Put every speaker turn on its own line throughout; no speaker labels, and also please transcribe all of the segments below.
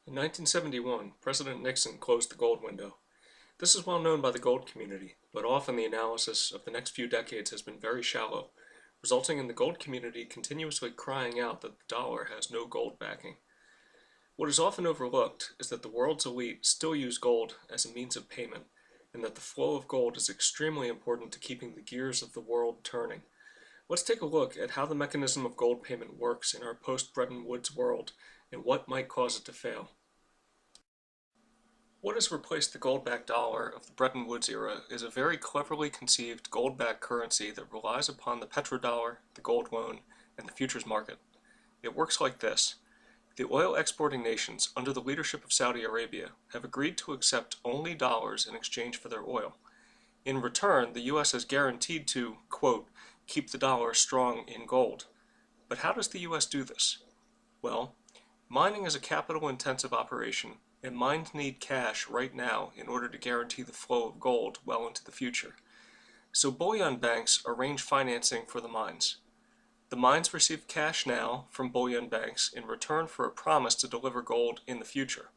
In 1971, President Nixon closed the gold window. This is well known by the gold community, but often the analysis of the next few decades has been very shallow, resulting in the gold community continuously crying out that the dollar has no gold backing. What is often overlooked is that the world's elite still use gold as a means of payment, and that the flow of gold is extremely important to keeping the gears of the world turning. Let's take a look at how the mechanism of gold payment works in our post-Bretton Woods world and what might cause it to fail. What has replaced the gold-backed dollar of the Bretton Woods era is a very cleverly conceived gold-backed currency that relies upon the petrodollar, the gold loan, and the futures market. It works like this. The oil exporting nations, under the leadership of Saudi Arabia, have agreed to accept only dollars in exchange for their oil. In return, the U.S. is guaranteed to, quote, keep the dollar strong in gold. But how does the U.S. do this? Well, mining is a capital-intensive operation, and mines need cash right now in order to guarantee the flow of gold well into the future. So bullion banks arrange financing for the mines. The mines receive cash now from bullion banks in return for a promise to deliver gold in the future.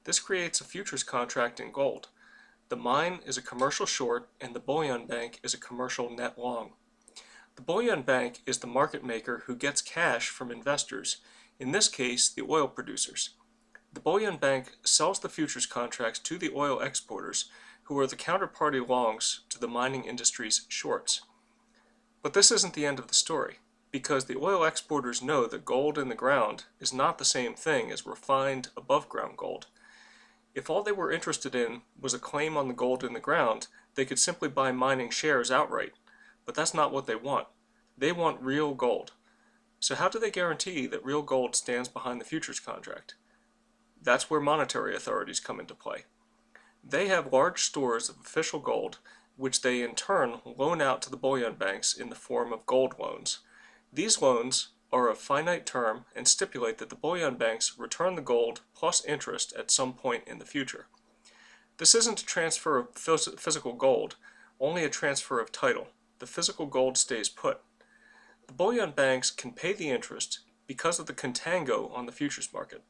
This creates a futures contract in gold. The mine is a commercial short and the bullion bank is a commercial net long. The bullion bank is the market maker who gets cash from investors, in this case the oil producers. The bullion bank sells the futures contracts to the oil exporters, who are the counterparty longs to the mining industry's shorts. But this isn't the end of the story, because the oil exporters know that gold in the ground is not the same thing as refined above-ground gold. If all they were interested in was a claim on the gold in the ground, they could simply buy mining shares outright. But that's not what they want. They want real gold. So how do they guarantee that real gold stands behind the futures contract? That's where monetary authorities come into play. They have large stores of official gold, which they in turn loan out to the bullion banks in the form of gold loans. These loans are of finite term and stipulate that the bullion banks return the gold plus interest at some point in the future. This isn't a transfer of physical gold, only a transfer of title. The physical gold stays put. The bullion banks can pay the interest because of the contango on the futures market.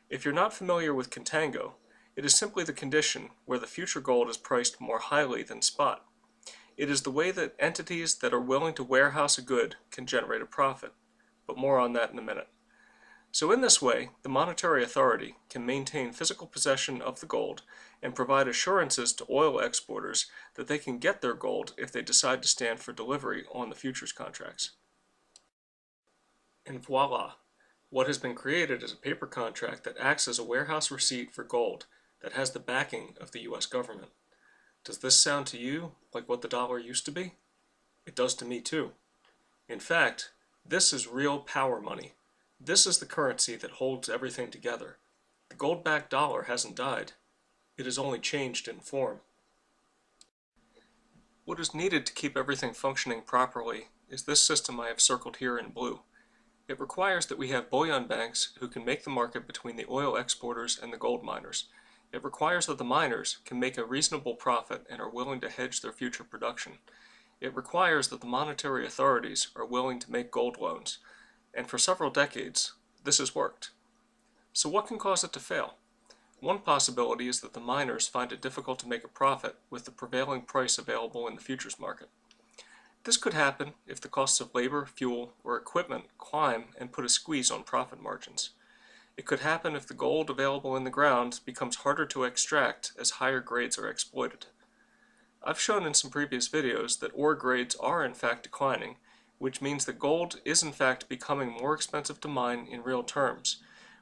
If you're not familiar with contango, it is simply the condition where the future gold is priced more highly than spot. It is the way that entities that are willing to warehouse a good can generate a profit, but more on that in a minute. So in this way, the monetary authority can maintain physical possession of the gold and provide assurances to oil exporters that they can get their gold if they decide to stand for delivery on the futures contracts. And voila! What has been created is a paper contract that acts as a warehouse receipt for gold that has the backing of the U.S. government. Does this sound to you like what the dollar used to be? It does to me too. In fact, this is real power money. This is the currency that holds everything together. The gold-backed dollar hasn't died. It has only changed in form. What is needed to keep everything functioning properly is this system I have circled here in blue. It requires that we have bullion banks who can make the market between the oil exporters and the gold miners. It requires that the miners can make a reasonable profit and are willing to hedge their future production. It requires that the monetary authorities are willing to make gold loans. And for several decades, this has worked. So what can cause it to fail? One possibility is that the miners find it difficult to make a profit with the prevailing price available in the futures market. This could happen if the costs of labor, fuel, or equipment climb and put a squeeze on profit margins. It could happen if the gold available in the ground becomes harder to extract as higher grades are exploited. I've shown in some previous videos that ore grades are in fact declining, which means that gold is in fact becoming more expensive to mine in real terms.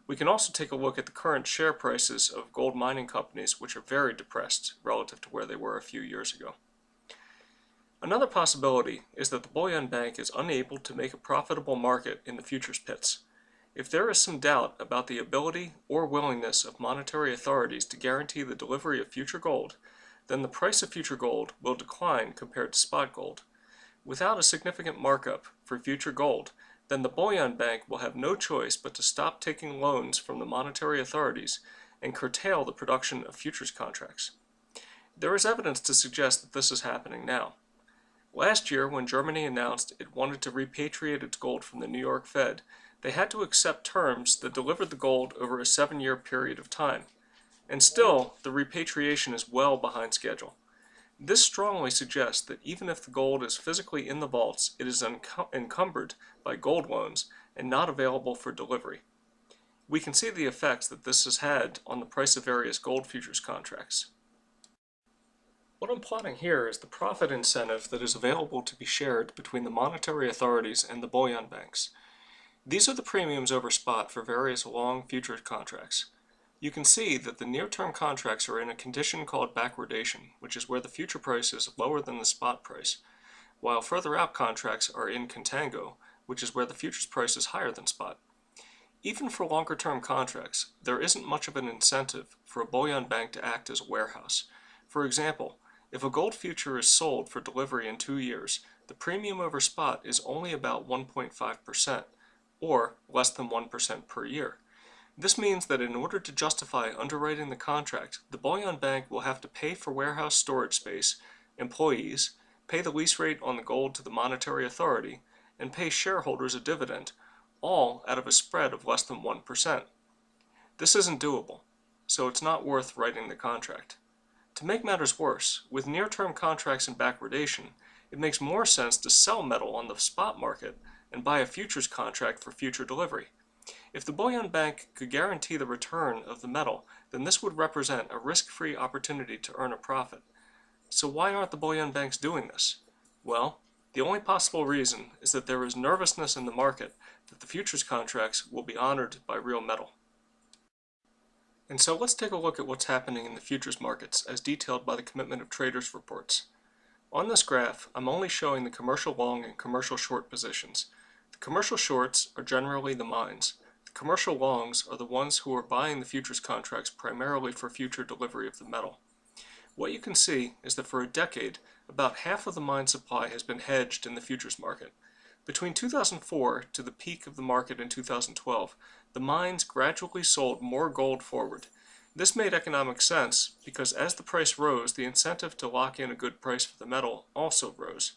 We can also take a look at the current share prices of gold mining companies, which are very depressed relative to where they were a few years ago. Another possibility is that the bullion bank is unable to make a profitable market in the futures pits. If there is some doubt about the ability or willingness of monetary authorities to guarantee the delivery of future gold, then the price of future gold will decline compared to spot gold. Without a significant markup for future gold, then the bullion bank will have no choice but to stop taking loans from the monetary authorities and curtail the production of futures contracts. There is evidence to suggest that this is happening now. Last year, when Germany announced it wanted to repatriate its gold from the New York Fed, They had to accept terms that delivered the gold over a 7-year period of time. And still, the repatriation is well behind schedule. This strongly suggests that even if the gold is physically in the vaults, it is encumbered by gold loans and not available for delivery. We can see the effects that this has had on the price of various gold futures contracts. What I'm plotting here is the profit incentive that is available to be shared between the monetary authorities and the bullion banks. These are the premiums over spot for various long futures contracts. You can see that the near-term contracts are in a condition called backwardation, which is where the future price is lower than the spot price, while further out contracts are in contango, which is where the futures price is higher than spot. Even for longer-term contracts, there isn't much of an incentive for a bullion bank to act as a warehouse. For example, if a gold future is sold for delivery in 2 years, the premium over spot is only about 1.5%, or less than 1% per year. This means that in order to justify underwriting the contract, the bullion bank will have to pay for warehouse storage space, employees, pay the lease rate on the gold to the monetary authority, and pay shareholders a dividend, all out of a spread of less than 1%. This isn't doable, so it's not worth writing the contract. To make matters worse, with near-term contracts in backwardation, it makes more sense to sell metal on the spot market and buy a futures contract for future delivery. If the bullion bank could guarantee the return of the metal, then this would represent a risk-free opportunity to earn a profit. So why aren't the bullion banks doing this? Well, the only possible reason is that there is nervousness in the market that the futures contracts will be honored by real metal. And so let's take a look at what's happening in the futures markets as detailed by the Commitment of Traders reports. On this graph, I'm only showing the commercial long and commercial short positions. The commercial shorts are generally the mines. The commercial longs are the ones who are buying the futures contracts primarily for future delivery of the metal. What you can see is that for a decade, about half of the mine supply has been hedged in the futures market. Between 2004 to the peak of the market in 2012, the mines gradually sold more gold forward. This made economic sense because as the price rose, the incentive to lock in a good price for the metal also rose.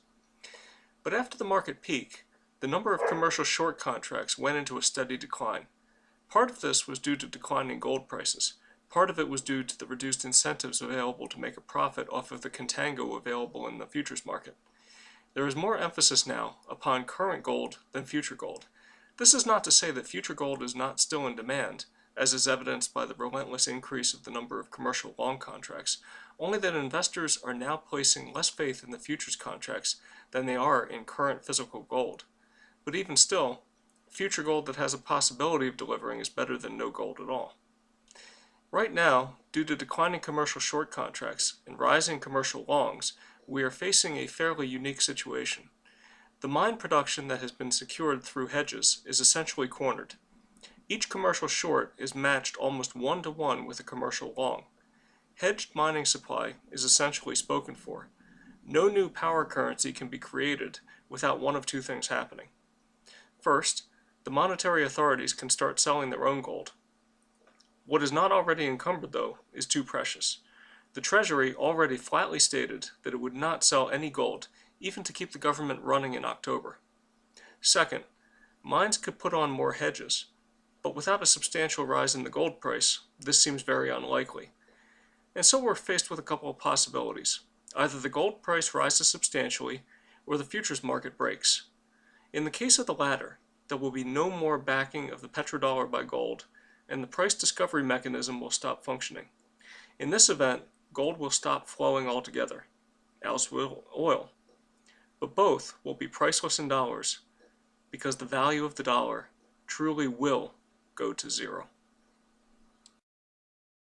But after the market peak, the number of commercial short contracts went into a steady decline. Part of this was due to declining gold prices. Part of it was due to the reduced incentives available to make a profit off of the contango available in the futures market. There is more emphasis now upon current gold than future gold. This is not to say that future gold is not still in demand, as is evidenced by the relentless increase of the number of commercial long contracts, only that investors are now placing less faith in the futures contracts than they are in current physical gold. But even still, future gold that has a possibility of delivering is better than no gold at all. Right now, due to declining commercial short contracts and rising commercial longs, we are facing a fairly unique situation. The mine production that has been secured through hedges is essentially cornered. Each commercial short is matched almost 1-to-1 with a commercial long. Hedged mining supply is essentially spoken for. No new power currency can be created without one of two things happening. First, the monetary authorities can start selling their own gold. What is not already encumbered, though, is too precious. The Treasury already flatly stated that it would not sell any gold, even to keep the government running in October. Second, mines could put on more hedges, but without a substantial rise in the gold price, this seems very unlikely. And so we're faced with a couple of possibilities. Either the gold price rises substantially, or the futures market breaks. In the case of the latter, there will be no more backing of the petrodollar by gold, and the price discovery mechanism will stop functioning. In this event, gold will stop flowing altogether, as will oil. But both will be priceless in dollars, because the value of the dollar truly will go to zero.